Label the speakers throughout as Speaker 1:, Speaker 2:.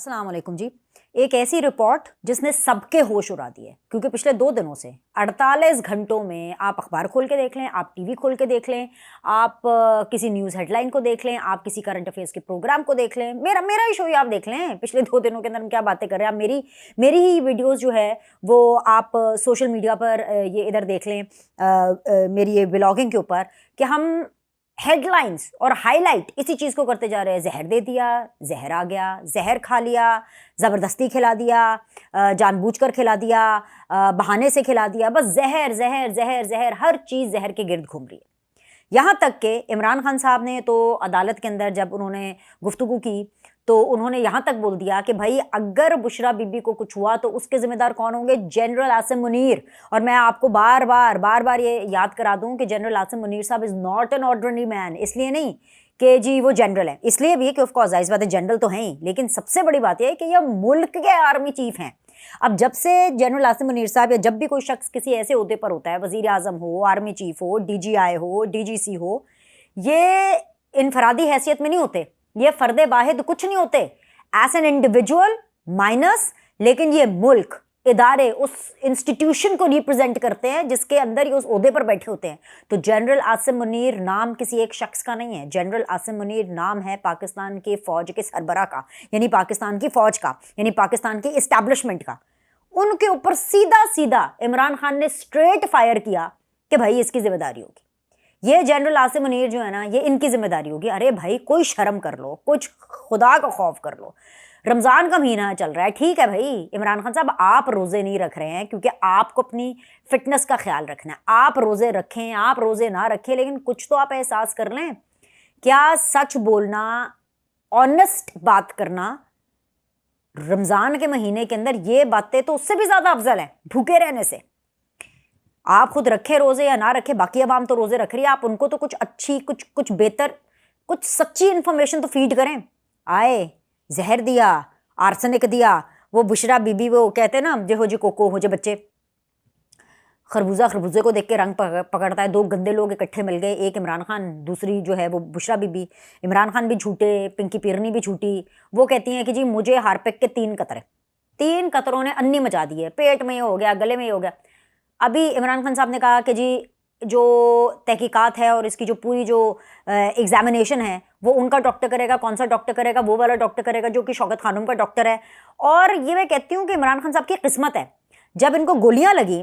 Speaker 1: अस्सलाम वालेकुम जी। एक ऐसी रिपोर्ट जिसने सबके होश उड़ा दिए, क्योंकि पिछले 2 दिनों से 48 घंटों में आप अखबार खोल के देख लें, आप टीवी खोल के देख लें, आप किसी न्यूज़ हेडलाइन को देख लें, आप किसी करंट अफेयर्स के प्रोग्राम को देख लें, मेरा मेरा ही शो ही आप देख लें। पिछले 2 दिनों के अंदर हम क्या बातें कर रहे हैं, आप मेरी ही वीडियोज़ जो है वो आप सोशल मीडिया पर ये इधर देख लें, मेरी ये व्लॉगिंग के ऊपर कि हम हेडलाइंस और हाईलाइट इसी चीज़ को करते जा रहे हैं। जहर दे दिया, जहर आ गया, जहर खा लिया, ज़बरदस्ती खिला दिया, जानबूझकर खिला दिया, बहाने से खिला दिया, बस जहर जहर जहर जहर, हर चीज़ जहर के गिर्द घूम रही है। यहाँ तक कि इमरान खान साहब ने तो अदालत के अंदर जब उन्होंने गुफ्तगू की तो उन्होंने यहाँ तक बोल दिया कि भाई अगर बुशरा बीबी को कुछ हुआ तो उसके ज़िम्मेदार कौन होंगे? जनरल आसिम मुनीर। और मैं आपको बार बार ये याद करा दूँ कि जनरल आसिम मुनीर साहब is not an ordinary man. इसलिए नहीं कि जी वो जनरल है, इसलिए भी कि ऑफकोर्स जाहिर बात है जनरल तो हैं ही, लेकिन सबसे बड़ी बात यह है कि यह मुल्क के आर्मी चीफ हैं। अब जब से जनरल आसिम मुनीर साहब या जब भी कोई शख्स किसी ऐसे ओहदे पर होता है, वज़ीर आज़म हो, आर्मी चीफ हो, DGI हो, DGC हो, ये इनफरादी हैसियत में नहीं होते, ये फ़र्द वाहिद कुछ नहीं होते, एज एन इंडिविजुअल माइनस, लेकिन ये मुल्क इदारे उस इंस्टीट्यूशन को रिप्रेजेंट करते हैं जिसके अंदर ये उस ओहदे पर बैठे होते हैं। तो जनरल आसिम मुनीर नाम किसी एक शख्स का नहीं है, जनरल आसिम मुनीर नाम है पाकिस्तान के फ़ौज के सरबरा का, यानी पाकिस्तान की फ़ौज का, यानी पाकिस्तान की इस्टेब्लिशमेंट का। उनके ऊपर सीधा सीधा इमरान खान ने स्ट्रेट फायर किया कि भाई इसकी जिम्मेदारी होगी, ये जनरल आसिम मुनीर जो है ना, ये इनकी जिम्मेदारी होगी। अरे भाई कोई शर्म कर लो, कुछ खुदा का खौफ कर लो। रमज़ान का महीना चल रहा है, ठीक है भाई इमरान खान साहब आप रोज़े नहीं रख रहे हैं क्योंकि आपको अपनी फ़िटनेस का ख्याल रखना है, आप रोज़े रखें, आप रोज़े ना रखें, लेकिन कुछ तो आप एहसास कर लें। क्या सच बोलना, ऑनेस्ट बात करना रमज़ान के महीने के अंदर, ये बातें तो उससे भी ज़्यादा अफजल हैं भूखे रहने से। आप खुद रखे रोज़े या ना रखे, बाकी अवाम तो रोज़े रख रही है, आप उनको तो कुछ अच्छी, कुछ बेहतर, कुछ सच्ची इन्फॉर्मेशन तो फीड करें। आए जहर दिया, आर्सेनिक दिया, वो बुशरा बीबी, वो कहते हैं ना जे हो जे कोको हो जे बच्चे, खरबूजे को देख के रंग पकड़ता है। 2 गंदे लोग इकट्ठे मिल गए, एक इमरान खान, दूसरी जो है वो बुशरा बीबी। इमरान खान भी झूठे, पिंकी पीरनी भी झूठी। वो कहती हैं कि जी मुझे हारपिक के 3 कतरे, 3 कतरों ने अन्नी मचा दी है, पेट में ये हो गया, गले में ये हो गया। अभी इमरान खान साहब ने कहा कि जी जो तहकीकात है और इसकी जो पूरी जो एग्जामिनेशन है वो उनका डॉक्टर करेगा। कौन सा डॉक्टर करेगा? वो वाला डॉक्टर करेगा जो कि शौकत खानम का डॉक्टर है। और ये मैं कहती हूँ कि इमरान खान साहब की किस्मत है, जब इनको गोलियां लगी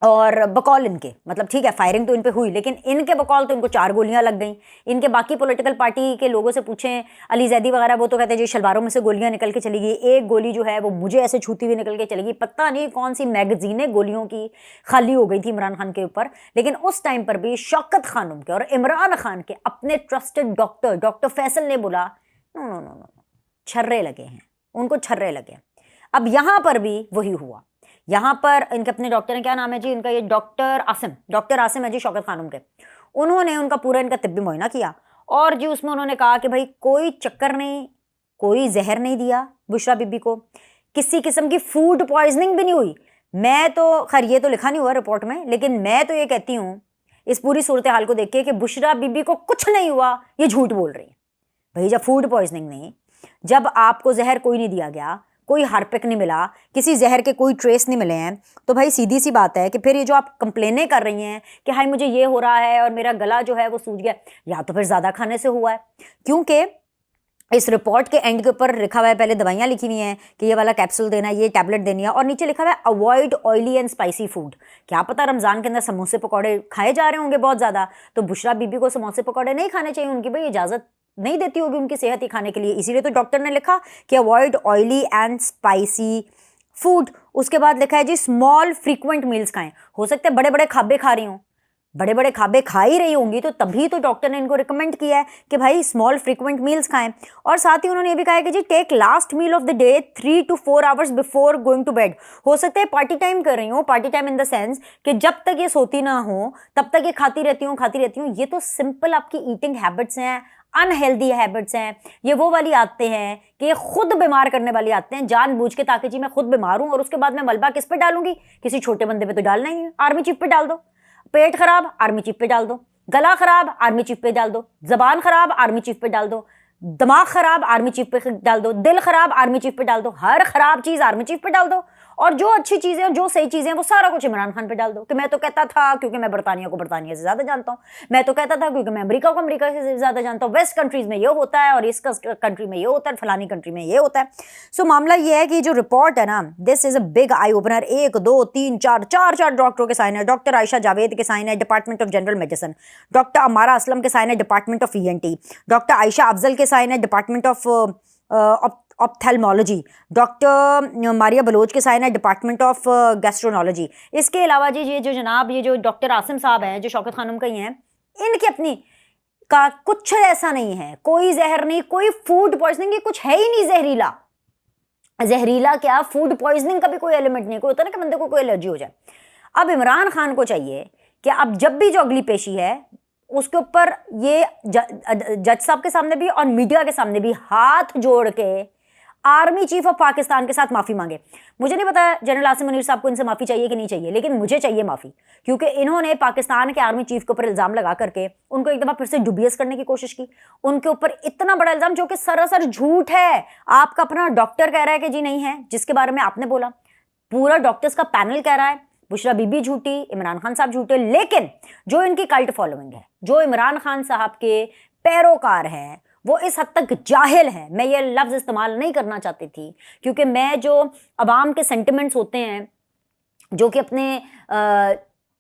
Speaker 1: और बकौल इनके, मतलब ठीक है फायरिंग तो इन पे हुई, लेकिन इनके बकौल तो इनको 4 गोलियां लग गई। इनके बाकी पॉलिटिकल पार्टी के लोगों से पूछें, अली जैदी वगैरह, वो तो कहते हैं जी शलवारों में से गोलियां निकल के चली गई। एक गोली जो है वो मुझे ऐसे छूती हुई निकल के चली गई। पता नहीं कौन सी मैगजीनें गोलियों की खाली हो गई थी इमरान खान के ऊपर। लेकिन उस टाइम पर भी शौकत खानम के और इमरान खान के अपने ट्रस्टेड डॉक्टर फैसल ने बोला नो नो नो नो, छर्रे लगे हैं, उनको छर्रे लगे। अब यहाँ पर भी वही हुआ। यहाँ पर इनके अपने डॉक्टर हैं, क्या नाम है जी इनका, ये डॉक्टर आसिम है जी शौकत खानम के। उन्होंने उनका पूरा इनका तिब्बी मुआयना किया और जी उसमें उन्होंने कहा कि भाई कोई चक्कर नहीं, कोई जहर नहीं दिया बुशरा बीबी को, किसी किस्म की फूड पॉइजनिंग भी नहीं हुई। मैं तो खैर ये तो लिखा नहीं हुआ रिपोर्ट में, लेकिन मैं तो ये कहती हूँ इस पूरी सूरत हाल को देख के कि बुशरा बीबी को कुछ नहीं हुआ, ये झूठ बोल रही है। भाई जब फूड पॉइजनिंग नहीं, जब आपको जहर कोई नहीं दिया गया, कोई हार्पिक नहीं मिला, किसी जहर के कोई ट्रेस नहीं मिले हैं, तो भाई सीधी सी बात है कि फिर ये जो आप कंप्लेनें कर रही हैं कि हाय मुझे ये हो रहा है और मेरा गला जो है वो सूज गया, या तो फिर ज़्यादा खाने से हुआ है। क्योंकि इस रिपोर्ट के एंड के ऊपर लिखा हुआ है, पहले दवाइयाँ लिखी हुई हैं कि ये वाला कैप्सूल देना है, ये टैबलेट देनी है, और नीचे लिखा हुआ है avoid oily and spicy food. क्या पता रमज़ान के अंदर समोसे पकौड़े खाए जा रहे होंगे बहुत ज़्यादा, तो बुशरा बीबी को समोसे पकौड़े नहीं खाने चाहिए, उनकी भाई इजाज़त नहीं देती होगी उनकी सेहत ही खाने के लिए, इसीलिए तो डॉक्टर ने लिखा कि avoid oily and spicy food. उसके बाद लिखा है जी स्मॉल फ्रीक्वेंट मील्स खाएं। हो सकता है बड़े बड़े खाबे खा रही हूँ, बड़े बड़े खाबे खा ही रही होंगी, तो तभी तो डॉक्टर ने इनको रिकमेंड किया है कि भाई स्मॉल फ्रीक्वेंट मील्स खाएं। और साथ ही उन्होंने ये भी कहा है कि जी take last meal of the day 3 to 4 hours before going to bed. हो सकता है पार्टी टाइम कर रही हूँ, party time in the sense कि जब तक ये सोती ना हो तब तक ये खाती रहती हूँ। ये तो सिंपल आपकी ईटिंग हैबिट्स हैं, अनहेल्दी हैबिट्स हैं। ये वो वाली आदतें हैं कि ये खुद बीमार करने वाली आदतें हैं, जानबूझ के, ताकि जी मैं खुद बीमार हूँ और उसके बाद मैं मलबा किस पे डालूंगी? किसी छोटे बंदे पे तो डालना ही है, आर्मी चीफ पे डाल दो। पेट खराब, आर्मी चीफ पे डाल दो। गला खराब, आर्मी चीफ पे डाल दो। जबान खराब, आर्मी चीफ पे डाल दो। दिमाग खराब आर्मी चीफ पे डाल दो, दिल खराब आर्मी चीफ पे डाल दो, हर खराब चीज आर्मी चीफ पे डाल दो, और जो अच्छी चीजें जो सही चीजें वो सारा कुछ इमरान खान पे डाल दो कि मैं तो कहता था क्योंकि मैं बरतानिया को बरतानिया से ज्यादा जानता हूँ, मैं तो कहता था क्योंकि मैं अमेरिका को अमेरिका से ज्यादा जानता हूँ, वेस्ट कंट्रीज में ये होता है और इस कंट्री में ये होता है, फलानी कंट्री में ये होता है। सो मामला ये है कि जो रिपोर्ट है ना, this is a big eye opener. 1 2 3 4 डॉक्टरों के साइन है, डॉक्टर आयशा जावेद के साइन है department of general medicine, doctor Amara Aslam के साइन है department of ENT, doctor Ayesha Afzal के साइन है department of ophthalmology, doctor Maria Baloch के साइन है डिपार्टमेंट ऑफ गैस्ट्रोनोलॉजी। इसके अलावा जी ये जो जनाब ये जो डॉक्टर आसिम साहब हैं जो शौकत खानम का ही हैं, इनकी अपनी का कुछ ऐसा नहीं है, कोई जहर नहीं, कोई फूड पॉइजनिंग, कुछ है ही नहीं जहरीला। जहरीला क्या, फूड पॉइजनिंग का भी कोई एलिमेंट नहीं। कोई होता है ना कि बंदे को कोई एलर्जी हो जाए। अब इमरान खान को चाहिए कि अब जब भी जो अगली पेशी है उसके ऊपर ये जज साहब के सामने भी और मीडिया के सामने भी हाथ जोड़ के आर्मी चीफ ऑफ पाकिस्तान के साथ माफी मांगे। मुझे नहीं पता जनरल आसिम मुनीर साहब को इनसे माफी चाहिए कि नहीं चाहिए, लेकिन मुझे चाहिए माफी, क्योंकि इन्होंने पाकिस्तान के आर्मी चीफ के ऊपर इल्जाम लगा करके उनको एक दफा फिर से डुबियस करने की कोशिश की। उनके ऊपर इतना बड़ा इल्जाम जो कि सरासर झूठ है। आपका अपना डॉक्टर कह रहा है कि जी नहीं है, जिसके बारे में आपने बोला, पूरा डॉक्टर्स का पैनल कह रहा है बुशरा बीबी झूठी, इमरान खान साहब झूठे, लेकिन जो इनकी कल्ट फॉलोइंग है, जो इमरान खान साहब के पैरोकार हैं, वो इस हद तक जाहिल है। मैं ये लफ्ज़ इस्तेमाल नहीं करना चाहती थी क्योंकि मैं जो अवाम के सेंटिमेंट्स होते हैं जो कि अपने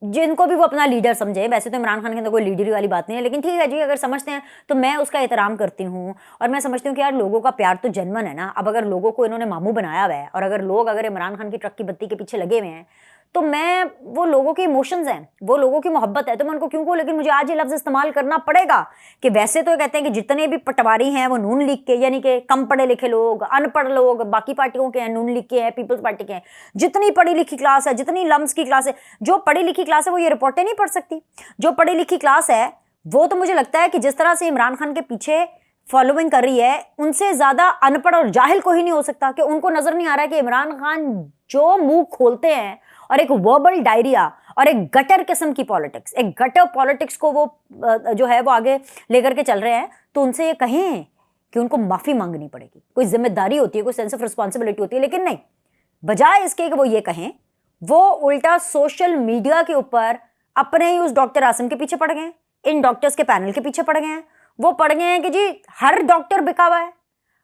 Speaker 1: जिनको भी वो अपना लीडर समझे, वैसे तो इमरान खान के अंदर कोई लीडरी वाली बात नहीं है, लेकिन ठीक है जी अगर समझते हैं तो मैं उसका एहतराम करती हूँ और मैं समझती हूँ कि यार लोगों का प्यार तो जेन्युइन है ना। अब अगर लोगों को इन्होंने मामू बनाया हुआ है और अगर लोग अगर इमरान खान की ट्रक की बत्ती के पीछे लगे हुए हैं तो मैं, वो लोगों के इमोशंस हैं, वो लोगों की मोहब्बत है तो मैं उनको क्यों कहूँ, लेकिन मुझे आज ये लफ्ज़ इस्तेमाल करना पड़ेगा कि वैसे तो कहते हैं कि जितने भी पटवारी हैं वो नून लीग के, यानी कि कम पढ़े लिखे लोग, अनपढ़ लोग बाकी पार्टियों के हैं, नून लीग के हैं, पीपल्स पार्टी के हैं। जितनी पढ़ी लिखी क्लास है, जितनी लम्स की क्लास है, जो पढ़ी लिखी क्लास है वो ये रिपोर्टें नहीं पढ़ सकती। जो पढ़ी लिखी क्लास है वो तो मुझे लगता है कि जिस तरह से इमरान खान के पीछे फॉलोइंग कर रही है, उनसे ज्यादा अनपढ़ और जाहिल को ही नहीं हो सकता कि उनको नजर नहीं आ रहा है कि इमरान खान जो मुंह खोलते हैं और एक वर्बल डायरिया और एक गटर किस्म की पॉलिटिक्स, एक गटर पॉलिटिक्स को वो जो है वो आगे लेकर के चल रहे हैं, तो उनसे ये कहें कि उनको माफी मांगनी पड़ेगी, कोई जिम्मेदारी होती है, कोई सेंस ऑफ रिस्पॉन्सिबिलिटी होती है, लेकिन नहीं, बजाय इसके कि वो ये कहें, वो उल्टा सोशल मीडिया के ऊपर अपने ही उस डॉक्टर आसिम के पीछे पड़ गए, इन डॉक्टर्स के पैनल के पीछे पड़ गए हैं। वो पड़ गए हैं कि जी हर डॉक्टर बिका हुआ है,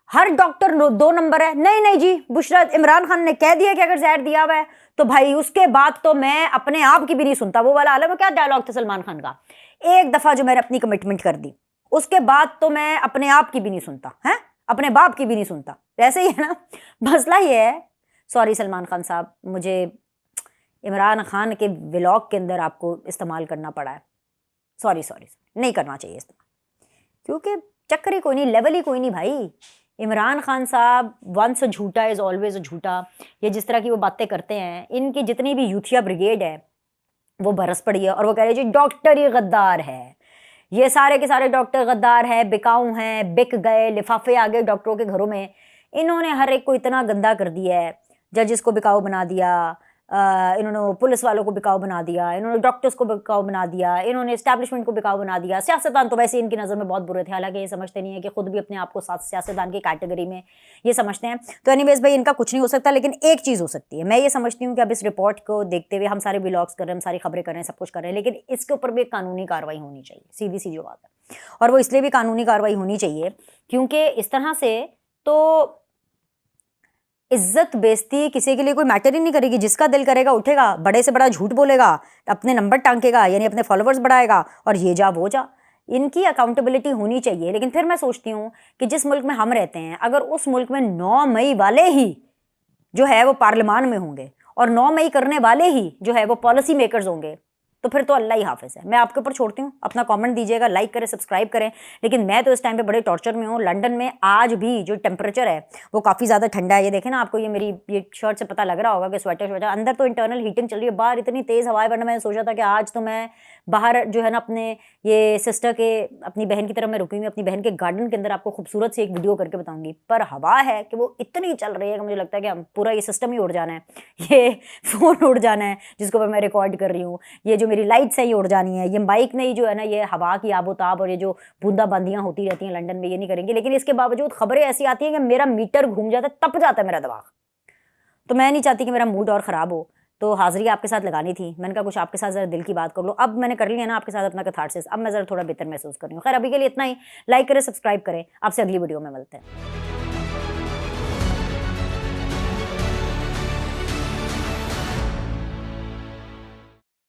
Speaker 1: हर डॉक्टर 2 नंबर है। नहीं नहीं जी, बुशरा इमरान खान ने कह दिया कि अगर जहर दिया हुआ है तो भाई उसके बाद तो मैं अपने आप की भी नहीं सुनता। वो वाला आलम क्या डायलॉग था सलमान खान का, एक दफा जो मैंने अपनी कमिटमेंट कर दी उसके बाद तो मैं अपने आप की भी नहीं सुनता, है अपने बाप की भी नहीं सुनता। ऐसे ही है ना, मसला ये है। सॉरी सलमान खान साहब, मुझे इमरान खान के व्लॉग के अंदर आपको इस्तेमाल करना पड़ा है, सॉरी नहीं करना चाहिए इस्तेमाल, क्योंकि चक्कर ही कोई नहीं, लेवल ही कोई नहीं भाई। इमरान खान साहब वंस झूठा इज़ ऑलवेज झूठा। ये जिस तरह की वो बातें करते हैं, इनकी जितनी भी यूथिया ब्रिगेड है वो बरस पड़ी है और वो कह रहे हैं जी डॉक्टर ही गद्दार है, ये सारे के सारे डॉक्टर गद्दार हैं, बिकाऊ हैं, बिक गए, लिफाफे आ गए डॉक्टरों के घरों में। इन्होंने हर एक को इतना गंदा कर दिया है, जजेस को बिकाऊ बना दिया, इन्होंने पुलिस वालों को बिकाऊ बना दिया, इन्होंने डॉक्टर्स को बिकाऊ बना दिया, इन्होंने एस्टैब्लिशमेंट को बिकाऊ बना दिया। सियासतदान तो वैसे इनकी नज़र में बहुत बुरे थे, हालांकि ये समझते नहीं है कि खुद भी अपने आप को सियासतदान की कैटेगरी में ये समझते हैं। तो एनीवेज भाई इनका कुछ नहीं हो सकता, लेकिन एक चीज़ हो सकती है। मैं ये समझती हूँ कि अब इस रिपोर्ट को देखते हुए हम सारे व्लॉग्स कर रहे हैं, हम सारी खबरें कर रहे हैं, सब कुछ कर रहे हैं, लेकिन इसके ऊपर भी एक कानूनी कार्रवाई होनी चाहिए, सीधी सी जो बात है। और वो इसलिए भी कानूनी कार्रवाई होनी चाहिए क्योंकि इस तरह से तो इज्जत बेइज्जती किसी के लिए कोई मैटर ही नहीं करेगी। जिसका दिल करेगा उठेगा, बड़े से बड़ा झूठ बोलेगा, अपने नंबर टांकेगा, यानी अपने फॉलोअर्स बढ़ाएगा और ये जा वो जा। इनकी अकाउंटेबिलिटी होनी चाहिए। लेकिन फिर मैं सोचती हूँ कि जिस मुल्क में हम रहते हैं, अगर उस मुल्क में 9 मई वाले ही जो है वो पार्लियामान में होंगे और 9 मई करने वाले ही जो है वो पॉलिसी मेकर्स होंगे, तो फिर तो अल्लाह ही हाफिज़ है। मैं आपके ऊपर छोड़ती हूँ, अपना कमेंट दीजिएगा, लाइक करें, सब्सक्राइब करें। लेकिन मैं तो इस टाइम पे बड़े टॉर्चर में हूँ। लंदन में आज भी जो टेम्परेचर है वो काफ़ी ज़्यादा ठंडा है। ये देखें ना, आपको ये मेरी ये शर्ट से पता लग रहा होगा कि स्वेटर अंदर तो इंटरनल हीटिंग चल रही है, बाहर इतनी तेज़ हवाएं। वरना मैंने सोचा था कि आज तो मैं बाहर जो है ना अपने ये सिस्टर के, अपनी बहन की तरफ मैं रुकी हुई, अपनी बहन के गार्डन के अंदर आपको खूबसूरत सी एक वीडियो करके बताऊंगी। पर हवा है कि वो इतनी चल रही है कि मुझे लगता है कि हम पूरा ये सिस्टम ही उड़ जाना है, ये फ़ोन उड़ जाना है जिसको मैं रिकॉर्ड कर रही हूँ। ये जो मेरी लाइट्स हैं ये उड़ जानी है, ये माइक नहीं जो है ना ये हवा की आबोताब और ये जो बूंदाबांदियाँ होती रहती हैं लंदन में ये नहीं करेंगे। लेकिन इसके बावजूद खबरें ऐसी आती हैं कि मेरा मीटर घूम जाता है, तप जाता है मेरा दिमाग। तो मैं नहीं चाहती कि मेरा मूड और ख़राब हो, तो हाज़िरी आपके साथ लगानी थी। मैंने कहा कुछ आपके साथ ज़रा दिल की बात कर लो। अब मैंने कर लिया ना आपके साथ अपना कैथार्सिस, अब मैं ज़रा थोड़ा बेहतर महसूस कर रही हूँ। खैर अभी के लिए इतना ही। लाइक करें, सब्सक्राइब करें। आपसे अगली वीडियो में मिलते हैं।